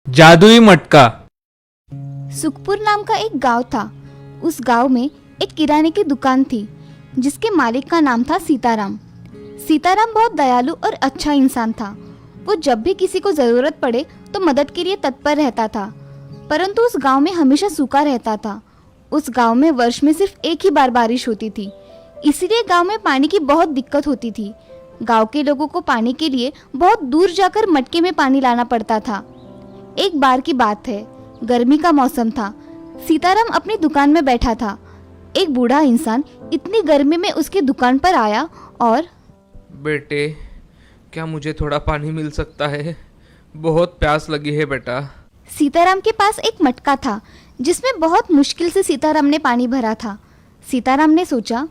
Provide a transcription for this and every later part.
जादुई मटका। सुखपुर नाम का एक गांव था। उस गांव में एक किराने की दुकान थी जिसके मालिक का नाम था सीताराम। सीताराम बहुत दयालु और अच्छा इंसान था। वो जब भी किसी को जरूरत पड़े तो मदद के लिए तत्पर रहता था। परंतु उस गांव में हमेशा सूखा रहता था। उस गांव में वर्ष में सिर्फ एक ही बार बारिश होती थी, इसलिए गांव में पानी की बहुत दिक्कत होती थी। गांव के लोगों को पानी के लिए बहुत दूर जाकर मटके में पानी लाना पड़ता था। एक बार की बात है, गर्मी का मौसम था। सीताराम अपनी दुकान में बैठा था। एक बूढ़ा इंसान इतनी गर्मी में उसकी दुकान पर आया और बेटे, क्या मुझे थोड़ा पानी मिल सकता है? बहुत प्यास लगी है बेटा। सीताराम के पास एक मटका था जिसमें बहुत मुश्किल से सीताराम ने पानी भरा था। सीताराम ने सोचा,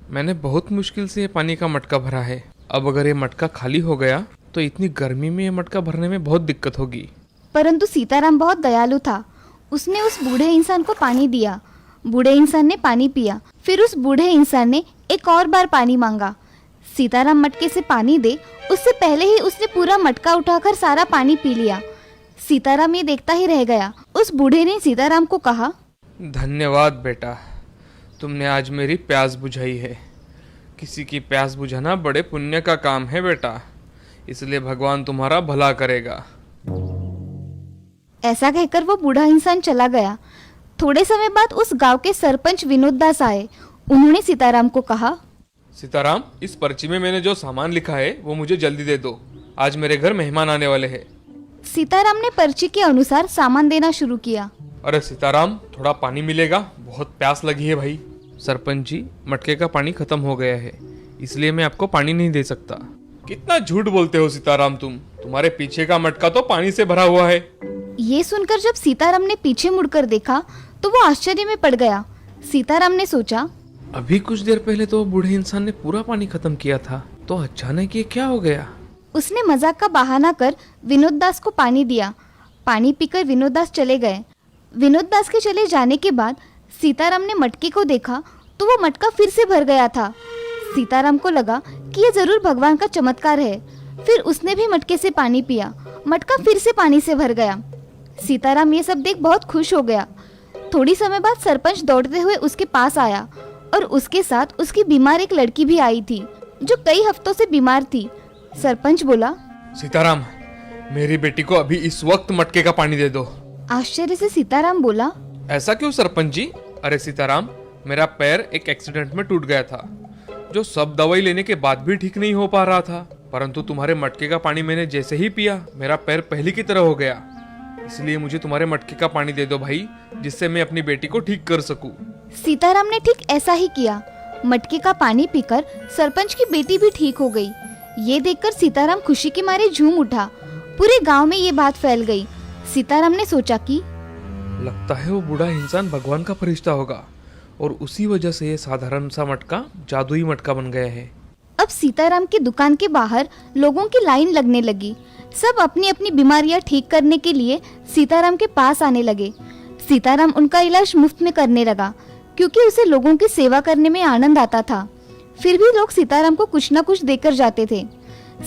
मैंने बहुत मुश्किल से ये पानी का मटका भरा है। अब अगर ये मटका खाली हो गया तो इतनी गर्मी में ये मटका भरने में बहुत दिक्कत होगी। परंतु सीताराम बहुत दयालु था। उसने उस बूढ़े इंसान को पानी दिया। बूढ़े इंसान ने पानी पिया। फिर उस बूढ़े इंसान ने एक और बार पानी मांगा। सीताराम मटके से पानी दे उससे पहले ही उसने पूरा मटका उठाकर सारा पानी पी लिया। सीताराम ये देखता ही रह गया। उस बूढ़े ने सीताराम को कहा, धन्यवाद बेटा, तुमने आज मेरी प्यास बुझाई है। किसी की प्यास बुझाना बड़े पुण्य का काम है बेटा, इसलिए भगवान तुम्हारा भला करेगा। ऐसा कहकर वो बूढ़ा इंसान चला गया। थोड़े समय बाद उस गांव के सरपंच विनोद दास आए। उन्होंने सीताराम को कहा, सीताराम, इस पर्ची में मैंने जो सामान लिखा है वो मुझे जल्दी दे दो। आज मेरे घर मेहमान आने वाले हैं। सीताराम ने पर्ची के अनुसार सामान देना शुरू किया। अरे सीताराम, थोड़ा पानी मिलेगा? बहुत प्यास लगी है भाई। सरपंच जी, मटके का पानी खत्म हो गया है, इसलिए मैं आपको पानी नहीं दे सकता। कितना झूठ बोलते हो सीताराम तुम। तुम्हारे पीछे का मटका तो पानी से भरा हुआ है। ये सुनकर जब सीताराम ने पीछे मुड़कर देखा तो वो आश्चर्य में पड़ गया। सीताराम ने सोचा, अभी कुछ देर पहले तो बूढ़े इंसान ने पूरा पानी खत्म किया था, तो अचानक ये क्या हो गया? उसने मजाक का बहाना कर विनोद दास को पानी दिया। पानी पीकर विनोद दास चले गए। विनोद दास के चले जाने के बाद सीताराम ने मटके को देखा तो वो मटका फिर से भर गया था। सीताराम को लगा कि ये जरूर भगवान का चमत्कार है। फिर उसने भी मटके से पानी पिया। मटका फिर से पानी से भर गया। सीताराम ये सब देख बहुत खुश हो गया। थोड़ी समय बाद सरपंच दौड़ते हुए उसके पास आया और उसके साथ उसकी बीमार एक लड़की भी आई थी जो कई हफ्तों से बीमार थी। सरपंच बोला, सीताराम, मेरी बेटी को अभी इस वक्त मटके का पानी दे दो। आश्चर्य से सीताराम बोला, ऐसा क्यों सरपंच जी? अरे सीताराम, मेरा पैर एक एक्सीडेंट में टूट गया था, जो सब दवाई लेने के बाद भी ठीक नहीं हो पा रहा था। परंतु तुम्हारे मटके का पानी मैंने जैसे ही पिया, मेरा पैर पहले की तरह हो गया। इसलिए मुझे तुम्हारे मटके का पानी दे दो भाई, जिससे मैं अपनी बेटी को ठीक कर सकूं। सीताराम ने ठीक ऐसा ही किया। मटके का पानी पीकर सरपंच की बेटी भी ठीक हो गई। ये देखकर सीताराम खुशी के मारे झूम उठा। पूरे गांव में ये बात फैल गई। सीताराम ने सोचा कि लगता है वो बूढ़ा इंसान भगवान का फरिश्ता होगा और उसी वजह से ये साधारण सा मटका जादुई मटका बन गया है। अब सीताराम की दुकान के बाहर लोगों की लाइन लगने लगी। सब अपनी अपनी बीमारियां ठीक करने के लिए सीताराम के पास आने लगे। सीताराम उनका इलाज मुफ्त में करने लगा क्योंकि उसे लोगों की सेवा करने में आनंद आता था। फिर भी लोग सीताराम को कुछ न कुछ देकर जाते थे।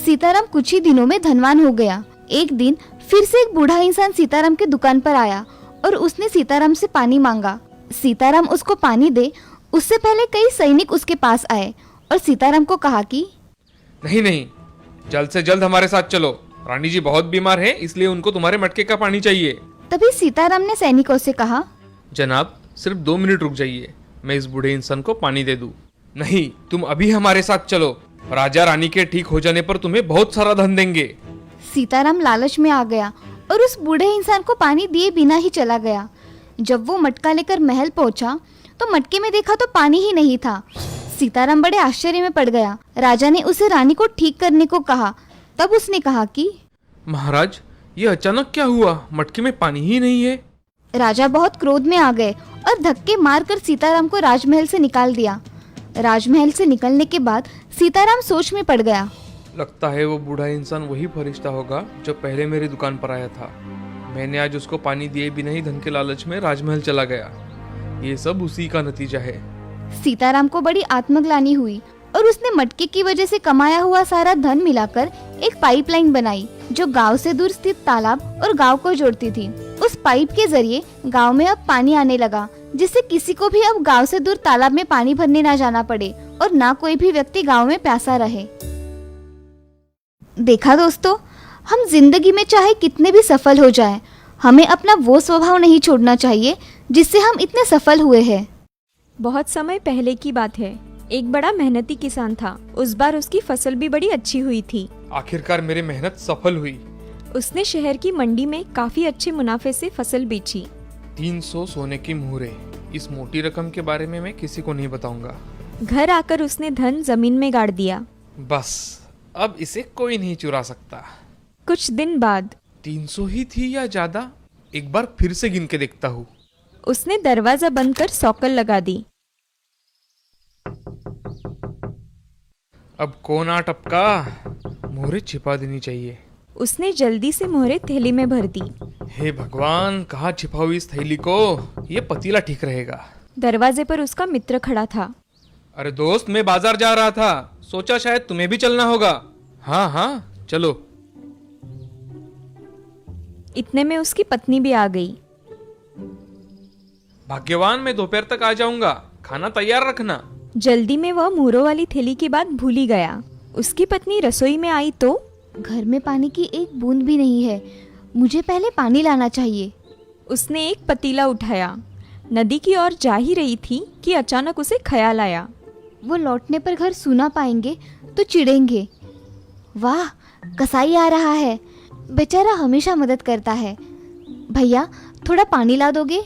सीताराम कुछ ही दिनों में धनवान हो गया। एक दिन फिर से एक बूढ़ा इंसान सीताराम की दुकान पर आया और उसने सीताराम से पानी मांगा। सीताराम उसको पानी दे उससे पहले कई सैनिक उसके पास आए और सीताराम को कहा कि नहीं नहीं, जल्द से जल्द हमारे साथ चलो। रानी जी बहुत बीमार है, इसलिए उनको तुम्हारे मटके का पानी चाहिए। तभी सीताराम ने सैनिकों से कहा, जनाब, सिर्फ 2 मिनट रुक जाइए, मैं इस बूढ़े इंसान को पानी दे दूं। नहीं, तुम अभी हमारे साथ चलो। राजा रानी के ठीक हो जाने पर तुम्हें बहुत सारा धन देंगे। सीताराम लालच में आ गया और उस बूढ़े इंसान को पानी दिए बिना ही चला गया। जब वो मटका लेकर महल पहुंचा तो मटके में देखा तो पानी ही नहीं था। सीताराम बड़े आश्चर्य में पड़ गया। राजा ने उसे रानी को ठीक करने को कहा। तब उसने कहा कि महाराज, ये अचानक क्या हुआ? मटके में पानी ही नहीं है। राजा बहुत क्रोध में आ गए और धक्के मारकर सीताराम को राजमहल से निकाल दिया। राजमहल से निकलने के बाद सीताराम सोच में पड़ गया। लगता है वो बूढ़ा इंसान वही फरिश्ता होगा जो पहले मेरी दुकान पर आया था। मैंने आज उसको पानी दिए बिना ही धन के लालच में राजमहल चला गया। ये सब उसी का नतीजा है। सीताराम को बड़ी आत्मग्लानि हुई और उसने मटके की वजह से कमाया हुआ सारा धन मिलाकर एक पाइपलाइन बनाई जो गांव से दूर स्थित तालाब और गांव को जोड़ती थी। उस पाइप के जरिए गांव में अब पानी आने लगा, जिससे किसी को भी अब गांव से दूर तालाब में पानी भरने ना जाना पड़े और ना कोई भी व्यक्ति गांव में प्यासा रहे। देखा दोस्तों, हम जिंदगी में चाहे कितने भी सफल हो जाएं, हमें अपना वो स्वभाव नहीं छोड़ना चाहिए जिससे हम इतने सफल हुए हैं। बहुत समय पहले की बात है। एक बड़ा मेहनती किसान था। उस बार उसकी फसल भी बड़ी अच्छी हुई थी। आखिरकार मेरी मेहनत सफल हुई। उसने शहर की मंडी में काफी अच्छे मुनाफे से फसल बेची। 300 सोने की मुहरे। इस मोटी रकम के बारे में मैं किसी को नहीं बताऊंगा। घर आकर उसने धन जमीन में गाड़ दिया। बस अब इसे कोई नहीं चुरा सकता। कुछ दिन बाद 300 ही थी या ज्यादा? एक बार फिर से गिन के देखता हूँ। उसने दरवाजा बंद कर सौकल लगा दी। अब कौन आ टपका? मोहरे छिपा देनी चाहिए। उसने जल्दी से मोहरे थैली में भर दी। हे भगवान, कहाँ छिपाऊं इस थैली को? ये पतीला ठीक रहेगा। दरवाजे पर उसका मित्र खड़ा था। अरे दोस्त, मैं बाजार जा रहा था, सोचा शायद तुम्हें भी चलना होगा। हाँ हाँ चलो। इतने में उसकी पत्नी भी आ गई। भाग्यवान, मैं दोपहर तक आ जाऊंगा, खाना तैयार रखना। जल्दी में वह मुहरों वाली थैली की बात भूल ही गया। उसकी पत्नी रसोई में आई तो घर में पानी की एक बूंद भी नहीं है, मुझे पहले पानी लाना चाहिए। उसने एक पतीला उठाया। नदी की ओर जा ही रही थी कि अचानक उसे ख्याल आया। वो लौटने पर घर सूना पाएंगे तो चिढ़ेंगे। वाह, कसाई आ रहा है, बेचारा हमेशा मदद करता है। भैया, थोड़ा पानी ला दोगे?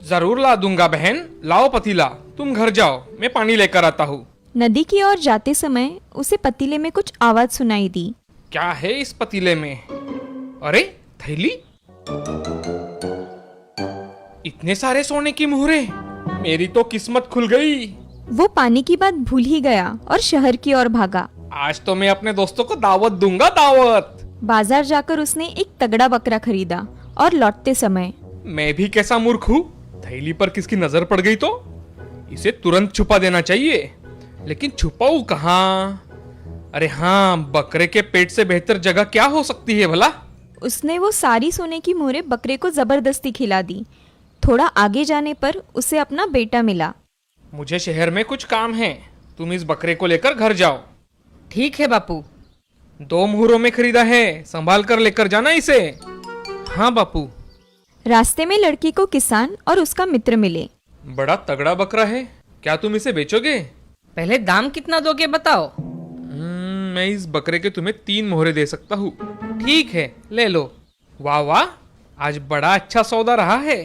जरूर ला दूंगा बहन, लाओ पतीला। तुम घर जाओ, मैं पानी लेकर आता हूँ। नदी की ओर जाते समय उसे पतीले में कुछ आवाज सुनाई दी। क्या है इस पतीले में? अरे थैली, इतने सारे सोने की मुहरे, मेरी तो किस्मत खुल गई। वो पानी की बात भूल ही गया और शहर की ओर भागा। आज तो मैं अपने दोस्तों को दावत दूंगा, दावत। बाजार जाकर उसने एक तगड़ा बकरा खरीदा और लौटते समय मैं भी कैसा मूर्ख हूँ, थैली पर किसकी नजर पड़ गई तो इसे तुरंत छुपा देना चाहिए। लेकिन छुपाऊं कहाँ? अरे हाँ, बकरे के पेट से बेहतर जगह क्या हो सकती है भला? उसने वो सारी सोने की मोहरें बकरे को जबरदस्ती खिला दी। थोड़ा आगे जाने पर उसे अपना बेटा मिला। मुझे शहर में कुछ काम है, तुम इस बकरे को लेकर घर जाओ। ठीक है बापू। 2 मुहरों में खरीदा है, संभाल कर लेकर जाना इसे। हाँ बापू। रास्ते में लड़की को किसान और उसका मित्र मिले। बड़ा तगड़ा बकरा है, क्या तुम इसे बेचोगे? पहले दाम कितना दोगे बताओ। मैं इस बकरे के तुम्हें 3 मोहरे दे सकता हूँ। ठीक है, ले लो। वाह वाह, आज बड़ा अच्छा सौदा रहा है।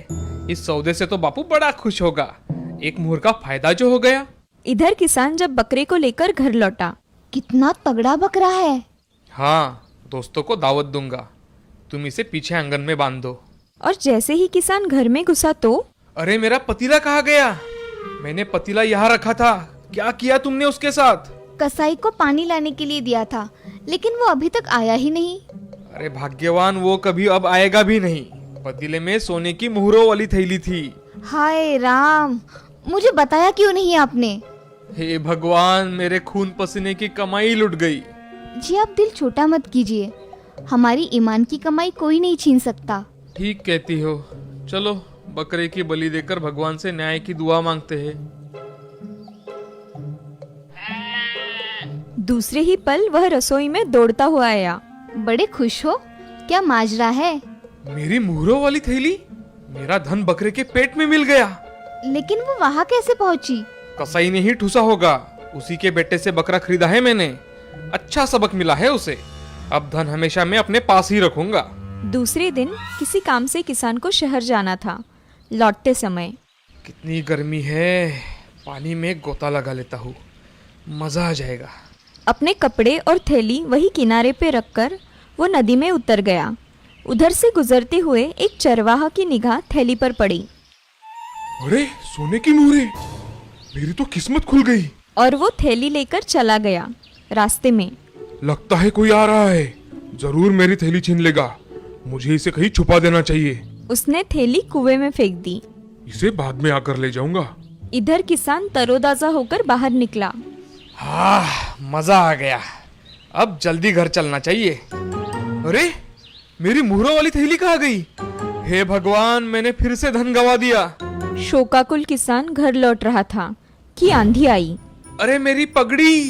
इस सौदे से तो बापू बड़ा खुश होगा। एक मुहर का फायदा जो हो गया। इधर किसान जब बकरे को लेकर घर लौटा। कितना तगड़ा बकरा है। हाँ, दोस्तों को दावत दूंगा, तुम इसे पीछे आंगन में बांध दो। और जैसे ही किसान घर में घुसा तो अरे मेरा पतीला कहाँ गया? मैंने पतीला यहाँ रखा था, क्या किया तुमने उसके साथ? कसाई को पानी लाने के लिए दिया था, लेकिन वो अभी तक आया ही नहीं। अरे भाग्यवान, वो कभी अब आएगा भी नहीं। पतीले में सोने की मुहरों वाली थैली थी। हाय राम, मुझे बताया क्यों नहीं आपने? हे भगवान, मेरे खून पसीने की कमाई लुट गई। जी आप दिल छोटा मत कीजिए, हमारी ईमान की कमाई कोई नहीं छीन सकता। ठीक कहती हो। चलो बकरे की बलि देकर भगवान से न्याय की दुआ मांगते हैं। दूसरे ही पल वह रसोई में दौड़ता हुआ आया। बड़े खुश हो? क्या माजरा है? मेरी मुहरों वाली थैली, मेरा धन बकरे के पेट में मिल गया। लेकिन वो वहाँ कैसे पहुँची? कसाई ने ही ठूसा होगा, उसी के बेटे से बकरा खरीदा है मैंने। अच्छा सबक मिला है उसे। अब धन हमेशा मैं अपने पास ही रखूंगा। दूसरे दिन किसी काम से किसान को शहर जाना था। लौटते समय कितनी गर्मी है, पानी में गोता लगा लेता हूँ, मजा आ जाएगा। अपने कपड़े और थैली वही किनारे पे रखकर वो नदी में उतर गया। उधर से गुजरते हुए एक चरवाहा की निगाह थैली पर पड़ी। अरे सोने की मुहरे, मेरी तो किस्मत खुल गई। और वो थैली लेकर चला गया। रास्ते में लगता है कोई आ रहा है, जरूर मेरी थैली छीन लेगा। मुझे इसे कहीं छुपा देना चाहिए। उसने थैली कुएं में फेंक दी। इसे बाद में आकर ले जाऊंगा। इधर किसान तरोताजा होकर बाहर निकला। हाँ, मजा आ गया। अब जल्दी घर चलना चाहिए। अरे मेरी मुहरों वाली थैली कहाँ गई? हे भगवान, मैंने फिर से धन गवा दिया। शोकाकुल किसान घर लौट रहा था कि आंधी आई। अरे मेरी पगड़ी!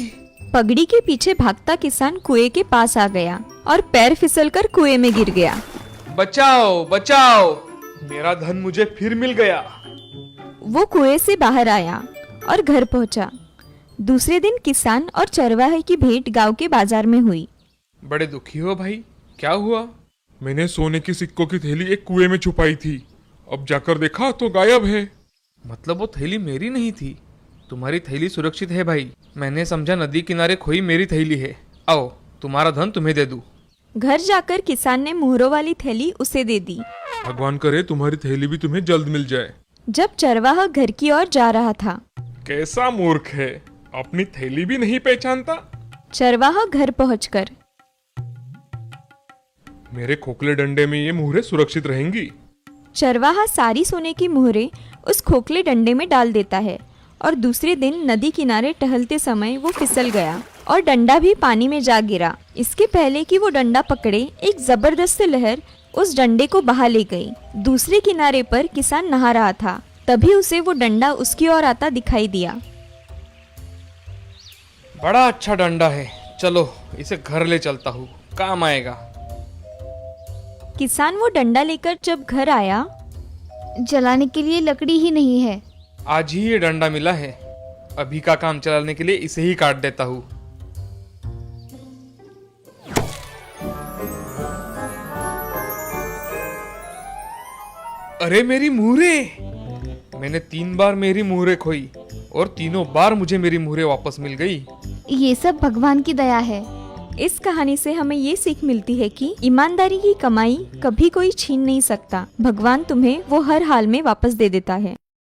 पगड़ी के पीछे भागता किसान कुएं के पास आ गया और पैर फिसलकर कुएं में गिर गया। बचाओ बचाओ, मेरा धन मुझे फिर मिल गया। वो कुएं से बाहर आया और घर पहुंचा। दूसरे दिन किसान और चरवाहे की भेंट गांव के बाजार में हुई। बड़े दुखी हो भाई, क्या हुआ? मैंने सोने की सिक्कों की थैली एक कुएं में छुपाई थी, अब जाकर देखा तो गायब है। मतलब वो थैली मेरी नहीं थी? तुम्हारी थैली सुरक्षित है भाई। मैंने समझा नदी किनारे खोई मेरी थैली है। आओ, तुम्हारा धन तुम्हें दे दूं। घर जाकर किसान ने मुहरों वाली थैली उसे दे दी। भगवान करे तुम्हारी थैली भी तुम्हें जल्द मिल जाए। जब चरवाहा घर की ओर जा रहा था, कैसा मूर्ख है, अपनी थैली भी नहीं पहचानता। चरवाहा घर पहुंचकर मेरे खोखले डंडे में ये मुहरें सुरक्षित रहेंगी। चरवाहा सारी सोने की मुहरें उस खोखले डंडे में डाल देता है और दूसरे दिन नदी किनारे टहलते समय वो फिसल गया और डंडा भी पानी में जा गिरा। इसके पहले कि वो डंडा पकड़े, एक जबरदस्त लहर उस डंडे को बहा ले गई। दूसरे किनारे पर किसान नहा रहा था, तभी उसे वो डंडा उसकी ओर आता दिखाई दिया। बड़ा अच्छा डंडा है, चलो इसे घर ले चलता हूँ, काम आएगा। किसान वो डंडा लेकर जब घर आया, जलाने के लिए लकड़ी ही नहीं है। आज ही ये डंडा मिला है, अभी का काम चलाने के लिए इसे ही काट देता हूँ। अरे मेरी मुहरें! मैंने 3 बार मेरी मुहरें खोई और तीनों बार मुझे मेरी मुहरें वापस मिल गई। ये सब भगवान की दया है। इस कहानी से हमें ये सीख मिलती है कि ईमानदारी की कमाई कभी कोई छीन नहीं सकता। भगवान तुम्हें वो हर हाल में वापस दे देता है।